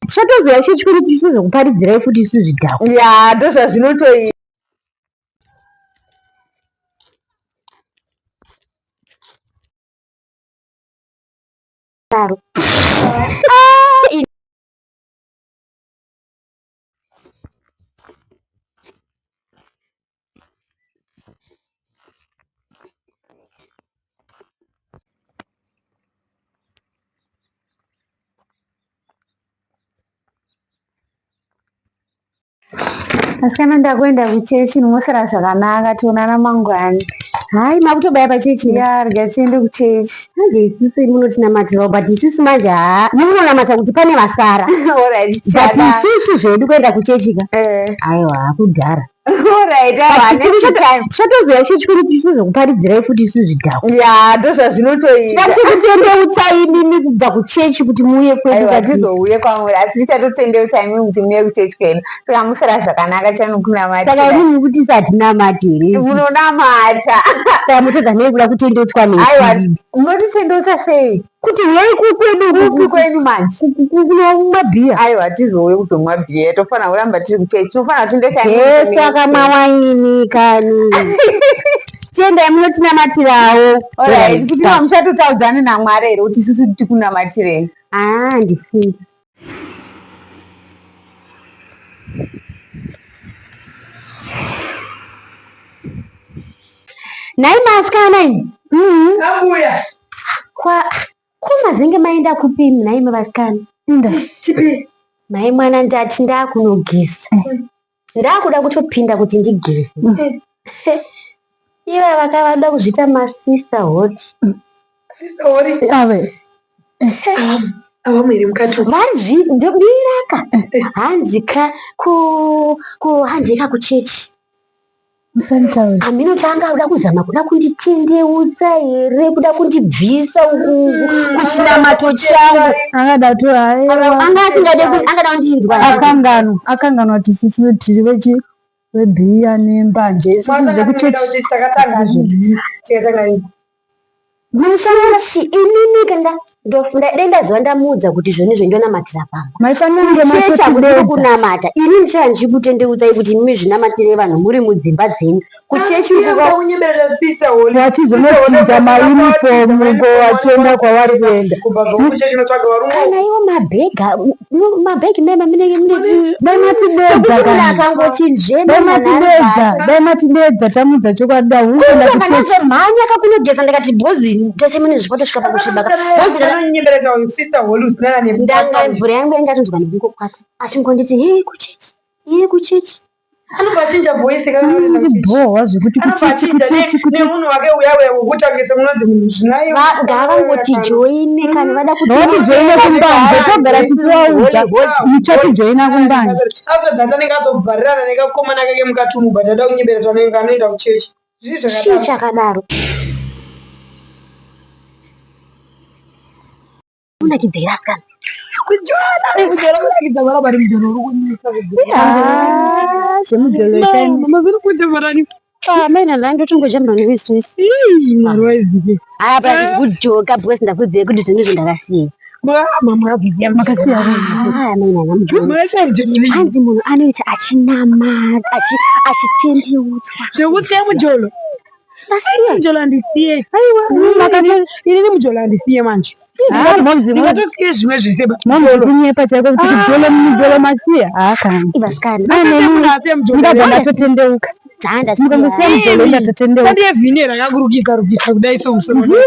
Chatoziva chechikuru kuti sizokuparidzirai futi sizvidhako. Ya ndozvazvinotoita. Asikana ndakuenda kuchechi nomosara zvakanaka tionana mangwani. Hai makutobaya pachechi ya rega tiende kuchechi. Manje isusu munotinamatirawo but isusu manje munonamata kuti pane vasara. Alright But isusu zvedu kuenda kuchechika. Aiwa kudhara. Alright chatoziva chechikuru kuti sizokuparidzirai futi sizvidhako. Ya ndozvazvinotoita. Takutendeutsai imimi kubva kuchechi kuti muuye kwedu. Aiwa tizouye kwamuri asi tichatotendeutsai imimi kuti muuye kuchechi kwedu. Saka musara zvakanaka chanokunamatira. Saka imimi kuti satinamati here. Munonamata. Saka mutodza nekuda kutendeutswa nei. Aiwa munotitendeutsa sei? Kuti yei kukwedu kupi kwenu manje? Kunomwa bhiya. Aiwa tizouye kuzomwa bhiya. Tofanira kuramba tiri kuchechi. Tofanira tindetsa Jesu akamwa waini kani. Tiendai munotinamatirawo. Alright kuti muchatotaudzana naMwari here kuti isusu tikunamatirei. Ndifunga. Nai masikana imi. Abuya. Ko mazenge maenda kupi nai vasikana? Chipi. Mai mwana ndati ndakunogesa. Ndakuda kutopinda kuti ndigese. Iwe vakavada kuzvita masisterhood. Sisterhood? Ave. Avamwiri mukati. Vanzi ndiraka. Hanzika hanzika kuchechi. Musantauri. Aminoti anga kuda kuzama kuda kunditendeutsa here kuda kundibvisa uku kuchinamato changu. Angada tu angada kundinzwa. Akanganwa kuti sisi tiri vebhiya nembanje. Isusu kuchechi takatanga zviri. Muchechi inini kanda ndofunda denda zvandamudza kuti zvonizvo ndonamatira pamba. Maifanira chechi akusi kunamata. Ini ndichanji kutendeutsai kuti mimi zvinamatire vanhu muri mudzimba dzenyu. Kuchechi uko unyemerera sisa holi. Watizonochinja mauniform ko wachienda kwavari kuenda. Kuchechi notsvaga varumwe. Kana iwo mabhegi mema mune matidedza akangochinjena. Dai matidedza tamudza chokwadi da huenda kuchechi. Mhanya kakunogesa ndakati bhozi tese mune zvipotosvika pakushibaka. Nyemerera sister holi usinana ndanga mvura yangu ingatonzwa nekungokwata. Achingonditi kuchechi. Anobachinja voice kana bowa zvekuti kuchechi nemunhu wake uya wekutangisa munonzi munhu zvinayo ngavangoti joine kana vada kuti joine kumbanje togara tichivaudza muchatijoina kumbanje after that anenge azobvarirana nekakomana kake mukatumu but ada kunyeberera anenge anoenda kuchechi chii chakadaro unakidzira kana kujora kunakidza mara bari mujoro uri kunyika zvemujoro mama zviri kuita marani maina ndandotongojambira newiswisi mwari waizike apa kujoka because ndakudziye kuti zvinhu zvandakasiya hanzi munhu anoita achinamata achitendeutswa zvekusiya mujolo mujolo handisiye inini mujolo handisiye manje ingatosiye zvimwe zvese kunyepa chaiko kuti mujolo masiya ndabva ndatotendeuka mukangosiya mujolo ndatotendeuka ndiye vhine rakakurukisa kudai somusoro mujolo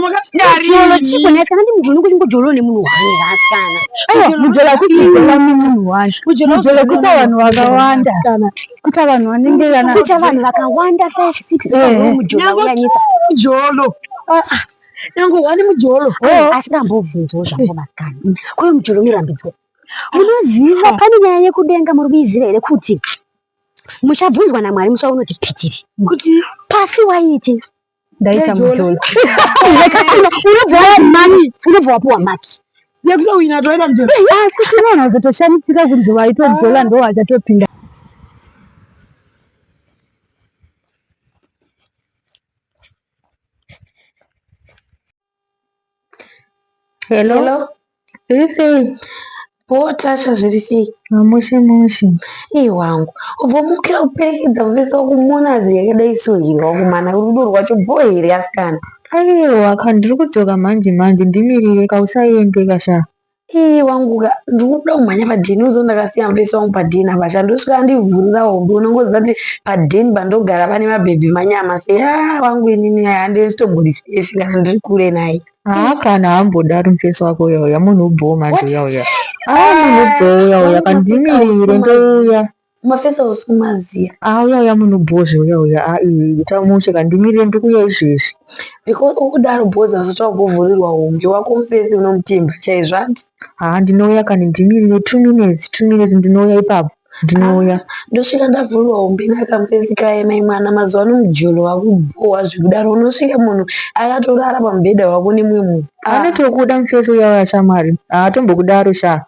makasiyarinchikonaisikana ndi mujolo kuchingojolo nemunhu wani vasana mujolo akusiiaa nemunhu wani mujolo kuita vanhu vakawanda kuita vanhu vanenge kuita vanhu vakawanda 5-6 mujolo nango wani mujolo asi ndambobvunzawo zvangu masikana kwayo mujolo mirambidzwe munoziva pane nyaya yekudenga muri kuiziva here kuti muchabvunzwa naMwari musa unoti pitiri kuti pasi waite ndaita mujolo unobva wapuwa maki yekutowina toenda mujolo asi tinoona kutoshamisika kunzi waitojola ndo wachatopinda Hello. Ese Potasha zviri sei? mushe. Wangu ubva mukira kuperekedza muvese wakumuonazi yakadai so here wakumana rudo rwacho bho here asikana. Aiwa ka ndiri kudzoka manje ndimirire kausaende kasha. Wangu ndiri kuda kumhanya padhini uzo ndakasiya muvese wangu padhini apa chandosvika andivhurira hombe unongoziva kuti padhini pandogara pane mabhebhi manyama sei wangu inini handisitombori sefi kana ndiri kure naye. Kana hambodaro mufesi wako uyauya munhu ubhowo manje uyauya. Munhu ubhowo uyauya kandimirire ndouya. Mafesi ausi kumaziya. Uyauya munhu ubhozve uyauya tamushe kandimirire ndikuuya izvezvi. Because ukudaro bhoza usati wambovhurirwa hombe wako mufesi unomutimba chaizvo handi. Ndinouya kani ndimirire 2 minutes ndinouya ipapo ndinouya. Ndosvika ndavhurirwa hombe nakamufesi kaema mwana mazuva ano mujolo wakubhowa zvikudaro unosvika munhu akatorara pamubhedha wako nemumwe munhu. Anotokuda mufesi uyauya shamwari hatombokudaro sha.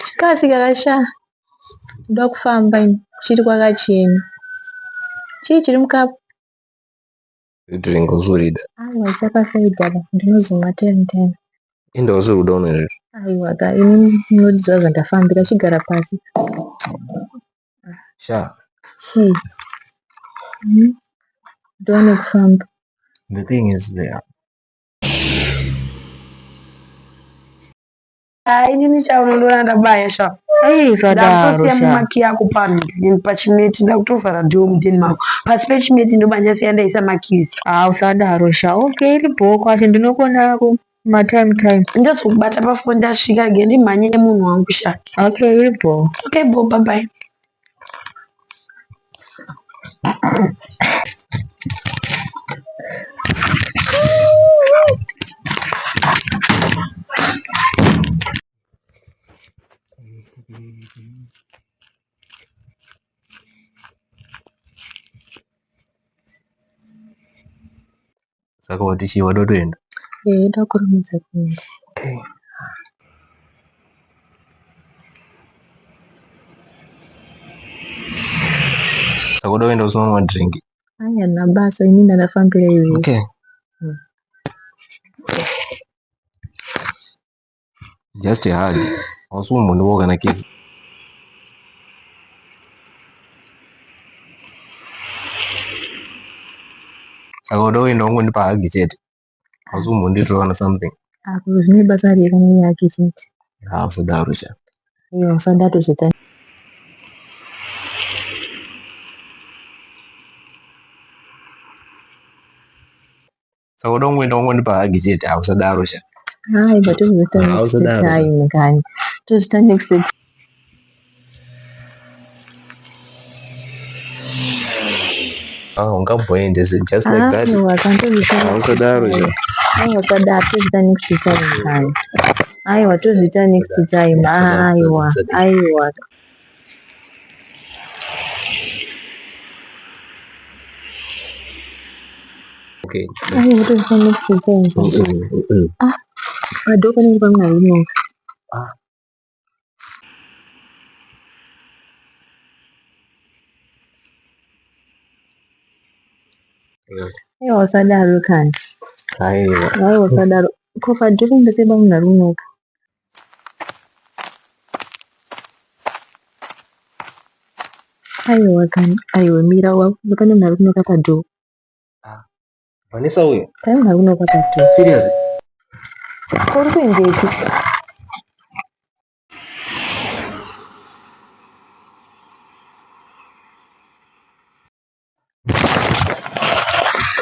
Chikasika kasha ndoda kufamba ini chiri kwakachena. Chii chiri mukapu? Drink uzurida. Aiwa sakasaidha apa ndinozomwa 10. Enda usuruda unezvi. Aiwa ka ini ndinodziva zvandafambira chigara pasi. Sha. Chii? Ndoone kufamba. The thing is there. Inini chaunondoona ndabaya sha. Sadaro sha. Maki yako pachimeti ndakutovhara ndiwo mudheni mako. Pasi pechimeti ndobanyasiya ndaisa makisi. Usadaro sha. Okay iripo kwacho ndinokona time. Ndozokubata pafoni ndasvika ge ndimhanye nemunhu wangu sha. Okay iripo. Okay bo bye bye. Saka wati wadotoenda. Ndakurumidza kuenda. Okay. Saka udoenda usina drink. Na basa ini ndafambira izvi. Okay. Just a hug. Wasumu munhu kana kiss. Saka udoenda ungondipa hug chete. Wasumu munditora something. Zvine basa riri kana yake chete. Usadaro sha. Usadaro zvita. Saka udoenda ungondipa hug chete. Usadaro sha. But tozvita next time kani. Tozvita next time. Ungabhoende just like that. Usadaro sha. Usadaro tozvita next time kani. Tozvita next time. Aiwa. Okay. Tozvita next time. Padoko nenge pamwe usadaro kani. Usadaro. Kofa dhiri mbese pamwe runoka. Kani. Mira wakane narunoka padho. Vanessa uyu. Kani narunoka padho. Serious? Kuri kuendepi?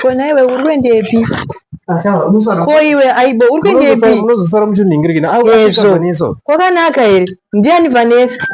Kona iwe uri kuendepi? Ko iwe aibo uri kuendepi? Unozosara muchinhingirikina. Vanessa. Kwakanaka here. Ndiani Vanessa?